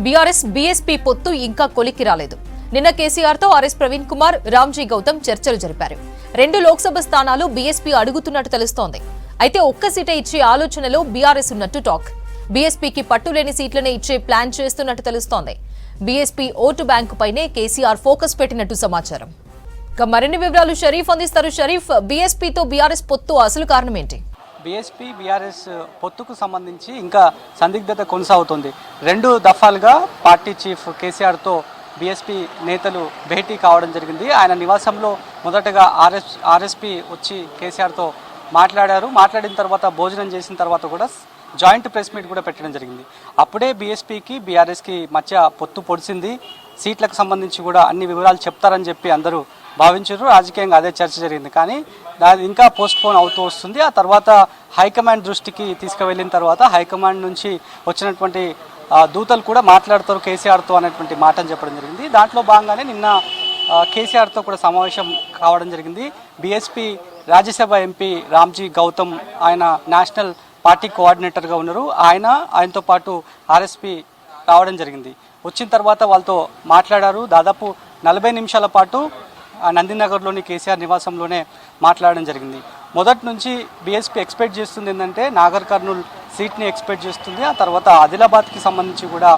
BRS BSP పొత్తు ఇంకా కొలిక్కి రాలేదు. నిన్న కేసీఆర్ తో ఆర్ఎస్ ప్రవీణ్ కుమార్, రామ్జీ గౌతమ్ చర్చలు జరిపారు. 2 లోక్సభ స్థానాలు బీఎస్పీ అడుగుతున్నట్టు తెలుస్తోంది. అయితే ఒక్క సీటే ఇచ్చే ఆలోచనలో బీఆర్ఎస్ ఉన్నట్టు టాక్. బీఎస్పీకి పట్టులేని సీట్లనే ఇచ్చే ప్లాన్ చేస్తున్నట్టు తెలుస్తోంది. బీఎస్పీ ఓటు బ్యాంకు పైనే కేసీఆర్ ఫోకస్ పెట్టినట్టు సమాచారం. మరిన్ని వివరాలు షరీఫ్ అందిస్తారు. షరీఫ్, బీఎస్పీతో బీఆర్ఎస్ పొత్తు అసలు కారణం ఏంటి? బీఎస్పీ బీఆర్ఎస్ పొత్తుకు సంబంధించి ఇంకా సందిగ్ధత కొనసాగుతుంది. 2 దఫాలుగా పార్టీ చీఫ్ కేసీఆర్తో బీఎస్పీ నేతలు భేటీ కావడం జరిగింది. ఆయన నివాసంలో మొదటగా ఆర్ఎస్పీ వచ్చి కేసీఆర్తో మాట్లాడారు. మాట్లాడిన తర్వాత భోజనం చేసిన తర్వాత కూడా జాయింట్ ప్రెస్ మీట్ కూడా పెట్టడం జరిగింది. అప్పుడే బీఎస్పీకి బీఆర్ఎస్కి మధ్య పొత్తు పొడిచింది. సీట్లకు సంబంధించి కూడా అన్ని వివరాలు చెప్తారని చెప్పి అందరూ భావించారు. రాజకీయంగా అదే చర్చ జరిగింది. కానీ దాని ఇంకా పోస్ట్ పోన్ అవుతూ వస్తుంది. ఆ తర్వాత హైకమాండ్ దృష్టికి తీసుకువెళ్ళిన తర్వాత హైకమాండ్ నుంచి వచ్చినటువంటి దూతలు కూడా మాట్లాడతారు కేసీఆర్తో అనేటువంటి మాటను చెప్పడం జరిగింది. దాంట్లో భాగంగానే నిన్న కేసీఆర్తో కూడా సమావేశం కావడం జరిగింది. బీఎస్పీ రాజ్యసభ ఎంపీ రామ్జీ గౌతమ్, ఆయన నేషనల్ పార్టీ కోఆర్డినేటర్గా ఉన్నారు. ఆయనతో పాటు ఆర్ఎస్పీ రావడం జరిగింది. వచ్చిన తర్వాత వాళ్ళతో మాట్లాడారు. దాదాపు 40 నిమిషాల పాటు నందినగర్లోని కేసీఆర్ నివాసంలోనే మాట్లాడడం జరిగింది. మొదటి నుంచి బీఎస్పీ ఎక్స్పెక్ట్ చేస్తుంది ఏంటంటే నాగర్ కర్నూల్ సీట్ని ఎక్స్పెక్ట్ చేస్తుంది. ఆ తర్వాత ఆదిలాబాద్కి సంబంధించి కూడా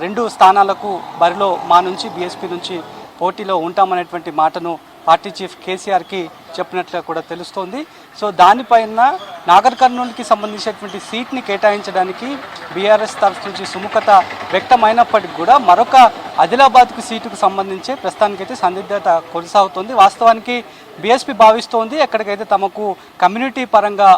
2 స్థానాలకు బరిలో మా నుంచి బీఎస్పీ నుంచి పోటీలో ఉంటామనేటువంటి మాటను పార్టీ చీఫ్ కేసీఆర్కి చెప్పినట్లుగా కూడా తెలుస్తోంది. సో దానిపైన నాగర్ కర్నూలుకి సంబంధించినటువంటి సీట్ని కేటాయించడానికి బీఆర్ఎస్ తరఫు నుంచి సుముఖత వ్యక్తమైనప్పటికీ కూడా మరొక ఆదిలాబాద్కు సీటుకు సంబంధించి ప్రస్తుతానికైతే సందిగ్ధత కొనసాగుతోంది. వాస్తవానికి బీఎస్పీ భావిస్తోంది ఎక్కడికైతే తమకు కమ్యూనిటీ పరంగా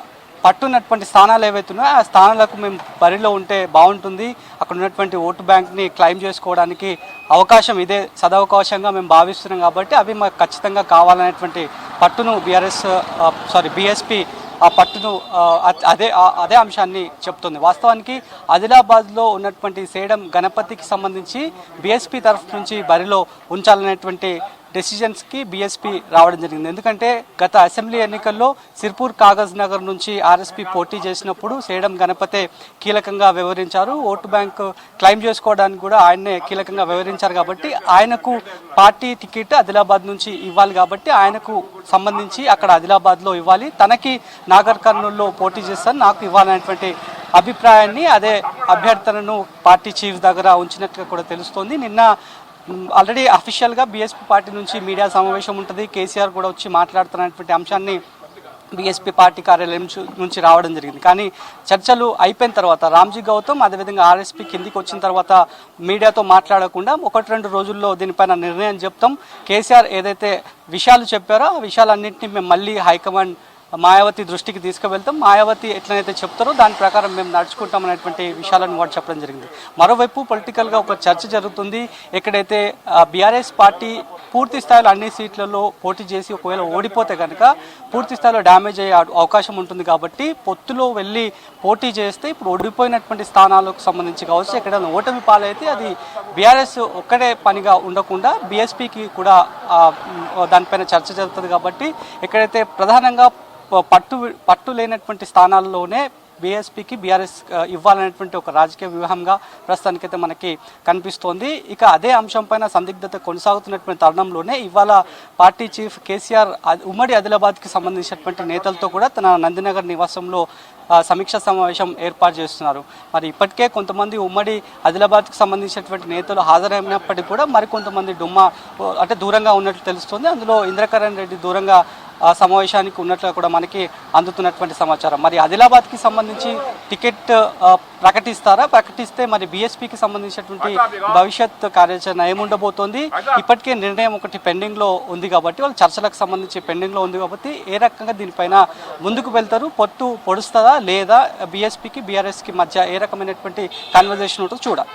పట్టున్నటువంటి స్థానాలు ఏవైతున్నాయో ఆ స్థానాలకు మేము బరిలో ఉంటే బాగుంటుంది, అక్కడ ఉన్నటువంటి ఓటు బ్యాంక్ని క్లెయిమ్ చేసుకోవడానికి అవకాశం ఇదే సదవకాశంగా మేము భావిస్తున్నాం కాబట్టి అవి మాకు ఖచ్చితంగా కావాలనేటువంటి పట్టును బీఎస్పీ ఆ పట్టును అదే అంశాన్ని చెప్తుంది. వాస్తవానికి ఆదిలాబాద్లో ఉన్నటువంటి సేడం గణపతికి సంబంధించి బీఎస్పీ తరఫు నుంచి బరిలో ఉంచాలనేటువంటి డెసిజన్స్కి బీఎస్పీ రావడం జరిగింది. ఎందుకంటే గత అసెంబ్లీ ఎన్నికల్లో సిర్పూర్ కాగజ్ నగర్ నుంచి ఆర్ఎస్పీ పోటీ చేసినప్పుడు సేడం గణపతే కీలకంగా వ్యవహరించారు. ఓటు బ్యాంక్ క్లెయిమ్ చేసుకోవడానికి కూడా ఆయన్నే కీలకంగా వ్యవహరించారు. కాబట్టి ఆయనకు పార్టీ టికెట్ ఆదిలాబాద్ నుంచి ఇవ్వాలి కాబట్టి ఆయనకు సంబంధించి అక్కడ ఆదిలాబాద్లో ఇవ్వాలి, తనకి నాగర్ కర్నూల్లో పోటీ చేస్తాను నాకు ఇవ్వాలనేటువంటి అభిప్రాయాన్ని అదే అభ్యర్థనను పార్టీ చీఫ్ దగ్గర ఉంచినట్టుగా కూడా తెలుస్తోంది. నిన్న ఆల్రెడీ అఫీషియల్గా బీఎస్పీ పార్టీ నుంచి మీడియా సమావేశం ఉంటుంది. కేసీఆర్ కూడా వచ్చి మాట్లాడుతున్నటువంటి అంశాన్ని బీఎస్పీ పార్టీ కార్యాలయం నుంచి రావడం జరిగింది. కానీ చర్చలు అయిపోయిన తర్వాత రామ్జీ గౌతమ్ అదేవిధంగా ఆర్ఎస్పీ కిందికి వచ్చిన తర్వాత మీడియాతో మాట్లాడకుండా 1-2 రోజుల్లో దీనిపైన నిర్ణయం చెప్తాం, కేసీఆర్ ఏదైతే విషయాలు చెప్పారో ఆ విషయాలన్నింటినీ మేము మళ్ళీ హైకమాండ్ మాయావతి దృష్టికి తీసుకువెళ్తాం, మాయావతి ఎట్లయితే చెప్తారో దాని ప్రకారం మేము నడుచుకుంటాం అనేటువంటి విషయాలను కూడా చెప్పడం జరిగింది. మరోవైపు పొలిటికల్గా ఒక చర్చ జరుగుతుంది. ఎక్కడైతే బీఆర్ఎస్ పార్టీ పూర్తి స్థాయిలో అన్ని సీట్లలో పోటీ చేసి ఒకవేళ ఓడిపోతే కనుక పూర్తి స్థాయిలో డ్యామేజ్ అయ్యే అవకాశం ఉంటుంది. కాబట్టి పొత్తులో వెళ్ళి పోటీ చేస్తే ఇప్పుడు ఓడిపోయినటువంటి స్థానాలకు సంబంధించి కావచ్చు, ఎక్కడైనా ఓటమి పాలైతే అది బీఆర్ఎస్ ఒక్కడే పనిగా ఉండకుండా బీఎస్పీకి కూడా దానిపైన చర్చ జరుగుతుంది. కాబట్టి ఎక్కడైతే ప్రధానంగా పట్టు లేనటువంటి స్థానాల్లోనే బీఎస్పీకి బీఆర్ఎస్ ఇవ్వాలనేటువంటి ఒక రాజకీయ వ్యూహంగా ప్రస్తుతానికైతే మనకి కనిపిస్తోంది. ఇక అదే అంశంపైన సందిగ్ధత కొనసాగుతున్నటువంటి తరుణంలోనే ఇవాళ పార్టీ చీఫ్ కేసీఆర్ ఉమ్మడి ఆదిలాబాద్కి సంబంధించినటువంటి నేతలతో కూడా తన నందినగర్ నివాసంలో సమీక్ష సమావేశం ఏర్పాటు చేస్తున్నారు. మరి ఇప్పటికే కొంతమంది ఉమ్మడి ఆదిలాబాద్కి సంబంధించినటువంటి నేతలు హాజరైనప్పటికీ కూడా మరికొంతమంది దూరంగా ఉన్నట్లు తెలుస్తుంది. అందులో ఇంద్రకరణ్ రెడ్డి దూరంగా సమావేశానికి ఉన్నట్లు కూడా మనకి అందుతున్నటువంటి సమాచారం. మరి ఆదిలాబాద్కి సంబంధించి టికెట్ ప్రకటిస్తే మరి బీఎస్పీకి సంబంధించినటువంటి భవిష్యత్ కార్యాచరణ ఏముండబోతోంది? ఇప్పటికే నిర్ణయం ఒకటి పెండింగ్లో ఉంది కాబట్టి వాళ్ళు చర్చలకు సంబంధించి పెండింగ్లో ఉంది కాబట్టి ఏ రకంగా దీనిపైన ముందుకు వెళ్తారు, పొత్తు పొడుస్తుందా లేదా బీఎస్పీకి బీఆర్ఎస్కి మధ్య ఏ రకమైనటువంటి కన్వర్జేషన్ ఉంటుందో చూడాలి.